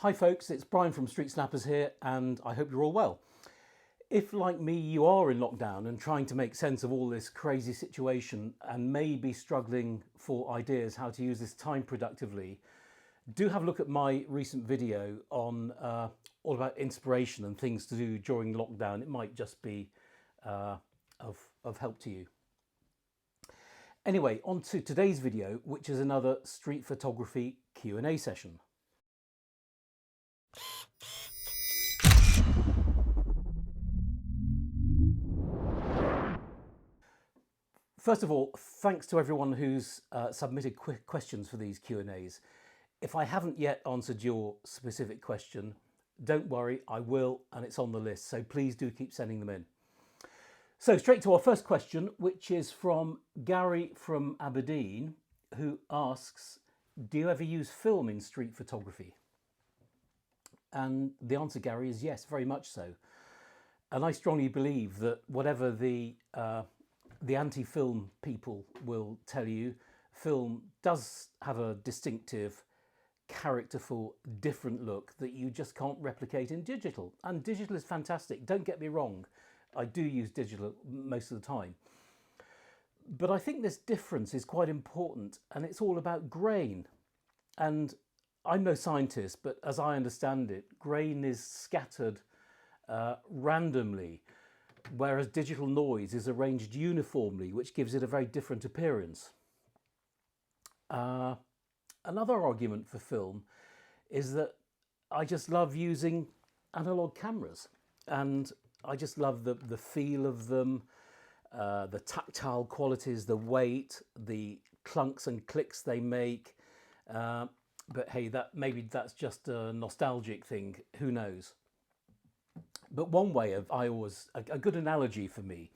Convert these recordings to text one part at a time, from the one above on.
Hi folks, it's Brian from StreetSnappers here, and I hope you're all well. If, like me, you are in lockdown and trying to make sense of all this crazy situation and may be struggling for ideas how to use this time productively, do have a look at my recent video on all about inspiration and things to do during lockdown. It might just be of help to you. Anyway, on to today's video, which is another street photography Q&A session. First of all, thanks to everyone who's submitted quick questions for these Q&As. If I haven't yet answered your specific question, don't worry, I will, and it's on the list, so please do keep sending them in. So straight to our first question, which is from Gary from Aberdeen, who asks, do you ever use film in street photography? And the answer, Gary, is yes, very much so. And I strongly believe that whatever the anti-film people will tell you, film does have a distinctive, characterful, different look that you just can't replicate in digital. And digital is fantastic, don't get me wrong. I do use digital most of the time. But I think this difference is quite important, and it's all about grain. And I'm no scientist, but as I understand it, grain is scattered randomly, whereas digital noise is arranged uniformly, which gives it a very different appearance. Another argument for film is that I just love using analog cameras, and I just love the feel of them, the tactile qualities, the weight, the clunks and clicks they make. But hey, maybe that's just a nostalgic thing, who knows? But one way a good analogy for me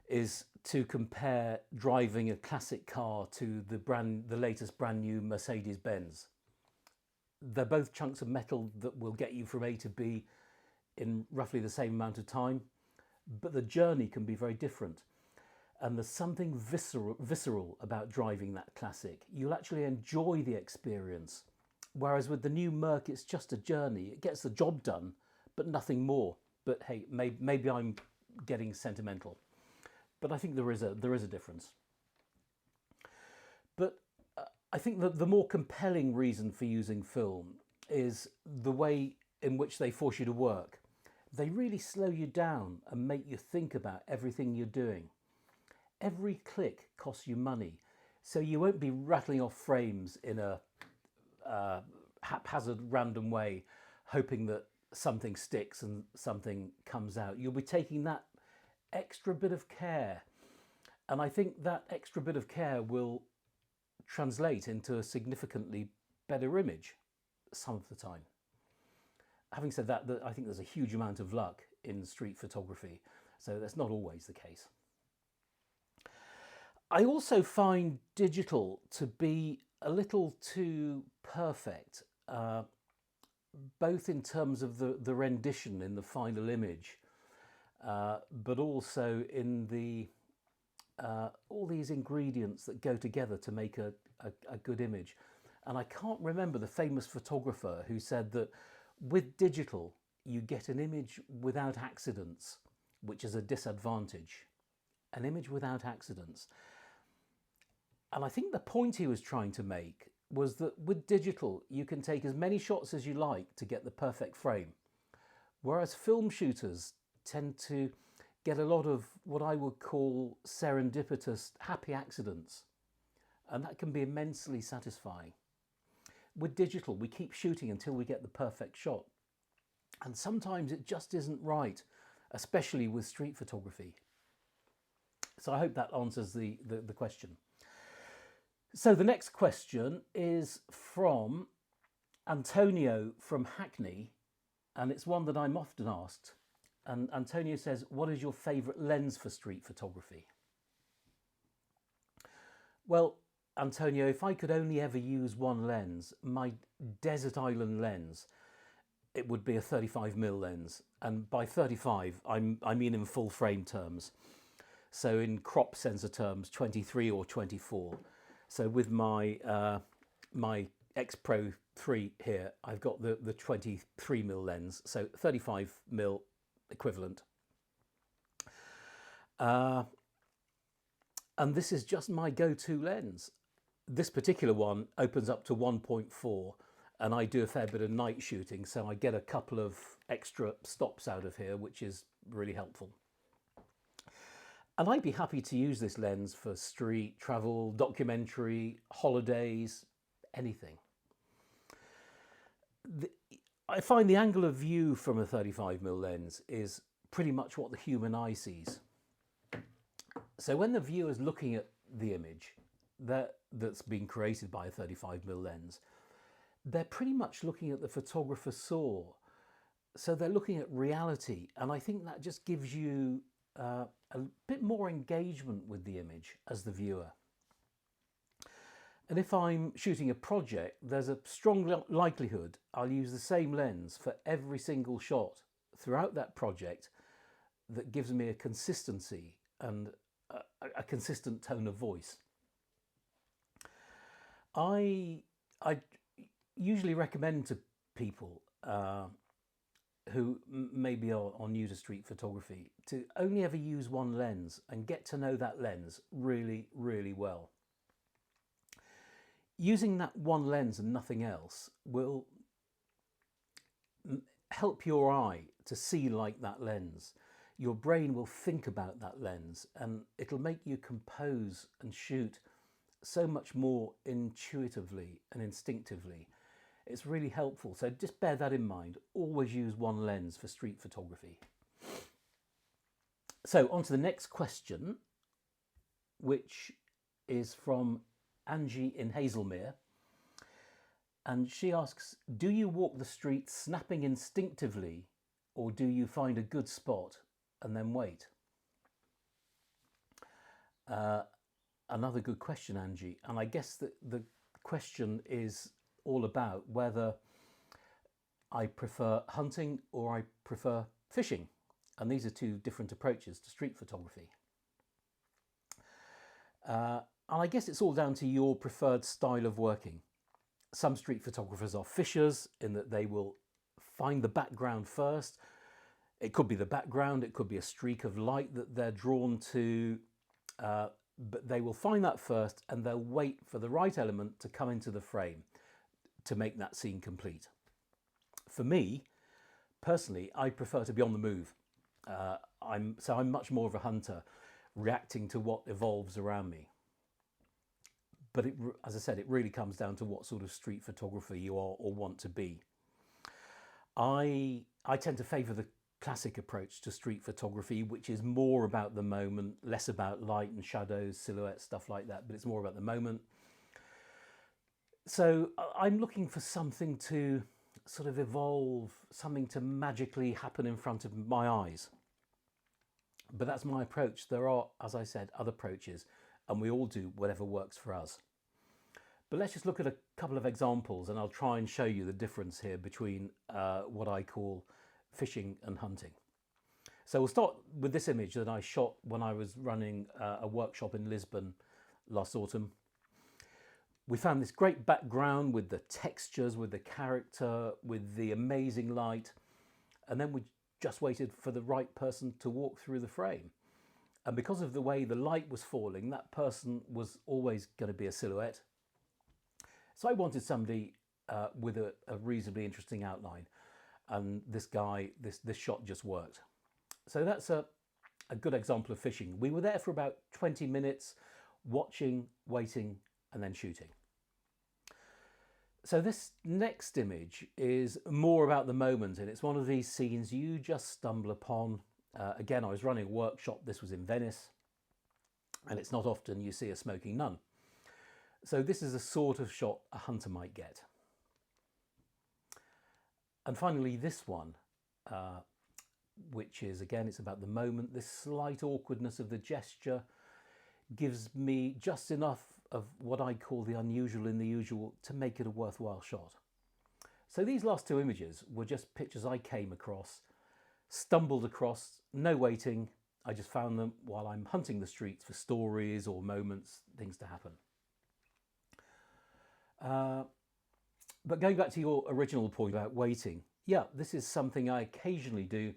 is to compare driving a classic car to the latest brand new Mercedes-Benz. They're both chunks of metal that will get you from A to B in roughly the same amount of time, but the journey can be very different. And there's something visceral about driving that classic. You'll actually enjoy the experience. Whereas with the new Merc, it's just a journey. It gets the job done, but nothing more. But hey, maybe I'm getting sentimental. But I think there is a difference. But I think that the more compelling reason for using film is the way in which they force you to work. They really slow you down and make you think about everything you're doing. Every click costs you money, so you won't be rattling off frames in a haphazard, random way, hoping that something sticks and something comes out. You'll be taking that extra bit of care, and I think that extra bit of care will translate into a significantly better image some of the time. Having said that, I think there's a huge amount of luck in street photography, so that's not always the case. I also find digital to be a little too perfect, both in terms of the rendition in the final image, but also in the all these ingredients that go together to make a good image. And I can't remember the famous photographer who said that with digital, you get an image without accidents, which is a disadvantage. An image without accidents. And I think the point he was trying to make was that with digital, you can take as many shots as you like to get the perfect frame. Whereas film shooters tend to get a lot of what I would call serendipitous, happy accidents. And that can be immensely satisfying. With digital, we keep shooting until we get the perfect shot. And sometimes it just isn't right, especially with street photography. So I hope that answers the question. So the next question is from Antonio from Hackney, and it's one that I'm often asked. And Antonio says, what is your favourite lens for street photography? Well, Antonio, if I could only ever use one lens, my desert island lens, it would be a 35mm lens. And by 35, I mean in full frame terms. So in crop sensor terms, 23 or 24. So with my my X Pro here, I've got the 23mm lens, so 35mm equivalent. And this is just my go-to lens. This particular one opens up to 1.4, and I do a fair bit of night shooting, so I get a couple of extra stops out of here, which is really helpful. And I'd be happy to use this lens for street travel, documentary, holidays, anything. I find the angle of view from a 35mm lens is pretty much what the human eye sees. So when the viewer's looking at the image that's been created by a 35mm lens, they're pretty much looking at the photographer saw. So they're looking at reality, and I think that just gives you a bit more engagement with the image as the viewer. And if I'm shooting a project, there's a strong likelihood I'll use the same lens for every single shot throughout that project that gives me a consistency and a consistent tone of voice. I usually recommend to people who maybe are new to street photography to only ever use one lens and get to know that lens really, really well. Using that one lens and nothing else will help your eye to see like that lens. Your brain will think about that lens, and it'll make you compose and shoot so much more intuitively and instinctively. It's really helpful. So just bear that in mind. Always use one lens for street photography. So on to the next question, which is from Angie in Hazelmere. And she asks, do you walk the street snapping instinctively, or do you find a good spot and then wait? Another good question, Angie. And I guess that the question is all about whether I prefer hunting or I prefer fishing. And these are two different approaches to street photography. And I guess it's all down to your preferred style of working. Some street photographers are fishers in that they will find the background first. It could be the background, it could be a streak of light that they're drawn to, but they will find that first and they'll wait for the right element to come into the frame to make that scene complete. For me, personally, I prefer to be on the move. I'm much more of a hunter, reacting to what evolves around me. But as I said, it really comes down to what sort of street photographer you are or want to be. I tend to favour the classic approach to street photography, which is more about the moment, less about light and shadows, silhouettes, stuff like that, but it's more about the moment. So I'm looking for something to sort of evolve, something to magically happen in front of my eyes. But that's my approach. There are, as I said, other approaches, and we all do whatever works for us. But let's just look at a couple of examples, and I'll try and show you the difference here between what I call fishing and hunting. So we'll start with this image that I shot when I was running a workshop in Lisbon last autumn. We found this great background with the textures, with the character, with the amazing light, and then we just waited for the right person to walk through the frame. And because of the way the light was falling, that person was always going to be a silhouette. So I wanted somebody with a reasonably interesting outline. And this guy, this shot just worked. So that's a good example of fishing. We were there for about 20 minutes, watching, waiting, and then shooting. So this next image is more about the moment, and it's one of these scenes you just stumble upon. Again, I was running a workshop. This was in Venice, and it's not often you see a smoking nun. So this is a sort of shot a hunter might get. And finally, this one, which is, again, it's about the moment. This slight awkwardness of the gesture gives me just enough of what I call the unusual in the usual to make it a worthwhile shot. So these last two images were just pictures I came across, stumbled across, no waiting. I just found them while I'm hunting the streets for stories or moments, things to happen. But going back to your original point about waiting, yeah, this is something I occasionally do,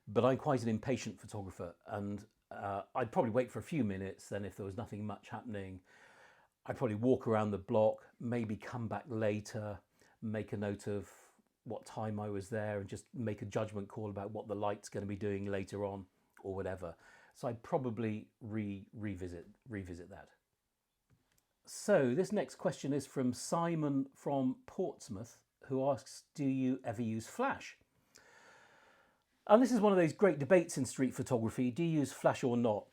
but I'm quite an impatient photographer, and I'd probably wait for a few minutes. Then if there was nothing much happening, I'd probably walk around the block, maybe come back later, make a note of what time I was there, and just make a judgment call about what the light's going to be doing later on or whatever. So I'd probably revisit that. So this next question is from Simon from Portsmouth, who asks, do you ever use flash? And this is one of those great debates in street photography. Do you use flash or not?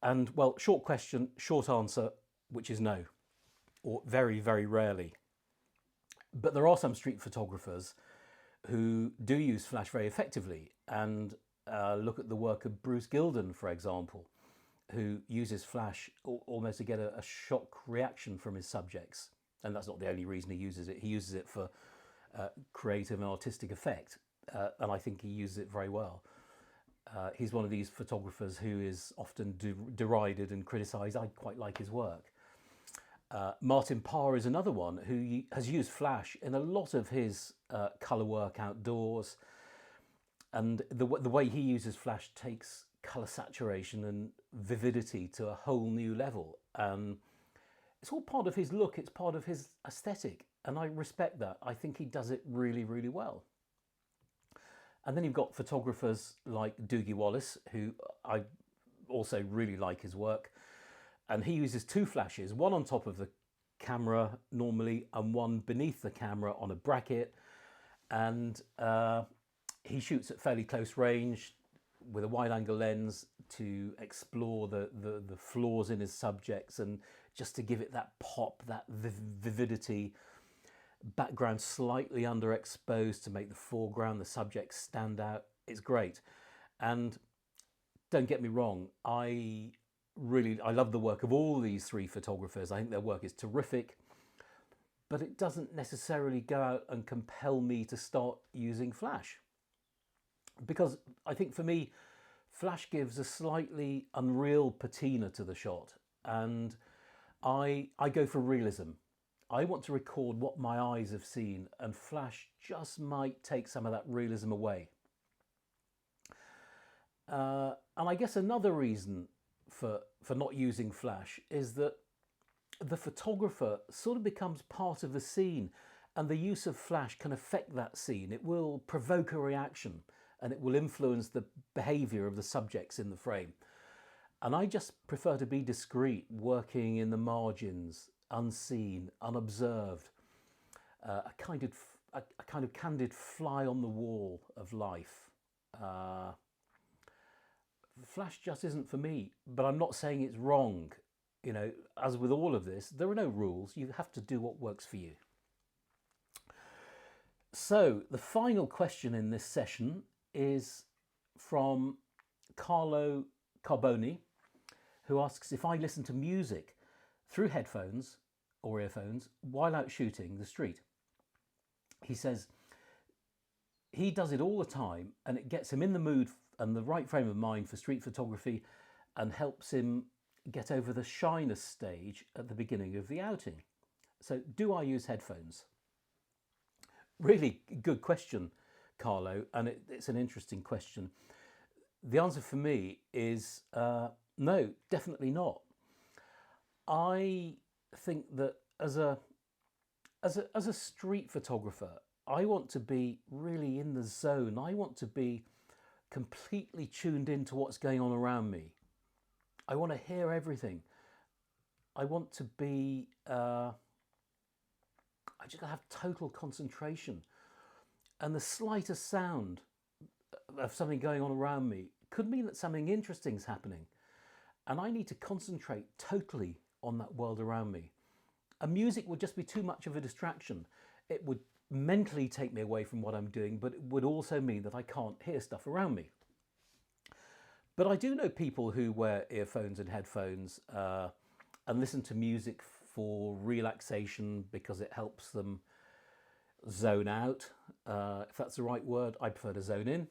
And well, short question, short answer, which is no, or very, very rarely. But there are some street photographers who do use flash very effectively, and look at the work of Bruce Gilden, for example, who uses flash almost to get a shock reaction from his subjects. And that's not the only reason he uses it. He uses it for creative and artistic effect, and I think he uses it very well. He's one of these photographers who is often derided and criticised. I quite like his work. Martin Parr is another one who has used flash in a lot of his colour work outdoors, and the way he uses flash takes colour saturation and vividity to a whole new level. It's all part of his look, it's part of his aesthetic, and I respect that. I think he does it really, really well. And then you've got photographers like Doogie Wallace, who I also really like his work. And he uses two flashes, one on top of the camera normally and one beneath the camera on a bracket. And he shoots at fairly close range with a wide angle lens to explore the flaws in his subjects and just to give it that pop, that vividity. Background slightly underexposed to make the foreground, the subjects stand out. It's great. And don't get me wrong, I love the work of all these three photographers. I think their work is terrific, but it doesn't necessarily go out and compel me to start using flash. Because I think for me, flash gives a slightly unreal patina to the shot, and I go for realism. I want to record what my eyes have seen, and flash just might take some of that realism away. And I guess another reason for not using flash is that the photographer sort of becomes part of the scene, and the use of flash can affect that scene. It will provoke a reaction, and it will influence the behaviour of the subjects in the frame. And I just prefer to be discreet, working in the margins, unseen, unobserved, a kind of candid fly on the wall of life. Flash just isn't for me, but I'm not saying it's wrong. You know, as with all of this, there are no rules. You have to do what works for you. So the final question in this session is from Carlo Carboni, who asks if I listen to music through headphones or earphones while out shooting the street. He says he does it all the time, and it gets him in the mood and the right frame of mind for street photography and helps him get over the shyness stage at the beginning of the outing. So do I use headphones? Really good question, Carlo, and it's an interesting question. The answer for me is no, definitely not. I think that as a street photographer, I want to be really in the zone. I want to be completely tuned into what's going on around me. I want to hear everything. I want to be, I just have total concentration. And the slightest sound of something going on around me could mean that something interesting is happening. And I need to concentrate totally on that world around me. And music would just be too much of a distraction. It would mentally take me away from what I'm doing, but it would also mean that I can't hear stuff around me. But I do know people who wear earphones and headphones and listen to music for relaxation because it helps them zone out. If that's the right word, I prefer to zone in.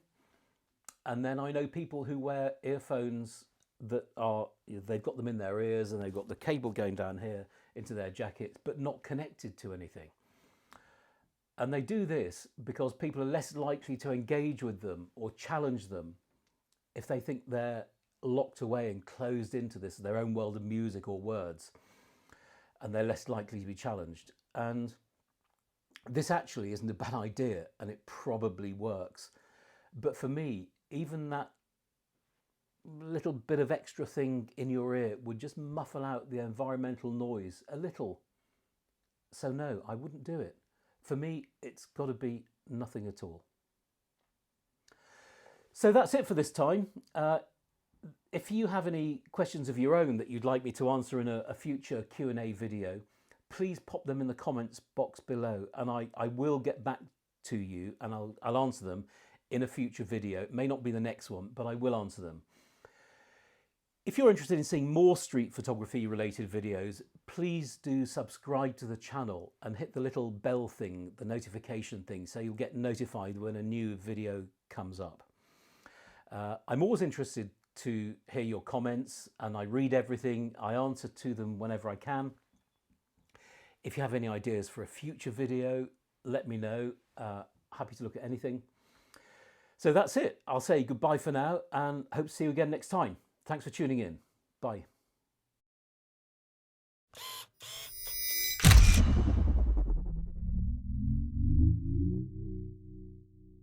And then I know people who wear earphones that are, they've got them in their ears and they've got the cable going down here into their jackets, but not connected to anything. And they do this because people are less likely to engage with them or challenge them if they think they're locked away and closed into this, their own world of music or words, and they're less likely to be challenged. And this actually isn't a bad idea, and it probably works. But for me, even that little bit of extra thing in your ear would just muffle out the environmental noise a little. So no, I wouldn't do it. For me, it's got to be nothing at all. So that's it for this time. If you have any questions of your own that you'd like me to answer in a future Q&A video, please pop them in the comments box below, and I will get back to you and I'll answer them in a future video. It may not be the next one, but I will answer them. If you're interested in seeing more street photography related videos, please do subscribe to the channel and hit the little bell thing, the notification thing, so you'll get notified when a new video comes up. I'm always interested to hear your comments, and I read everything. I answer to them whenever I can. If you have any ideas for a future video, let me know. Happy to look at anything. So that's it. I'll say goodbye for now and hope to see you again next time. Thanks for tuning in. Bye.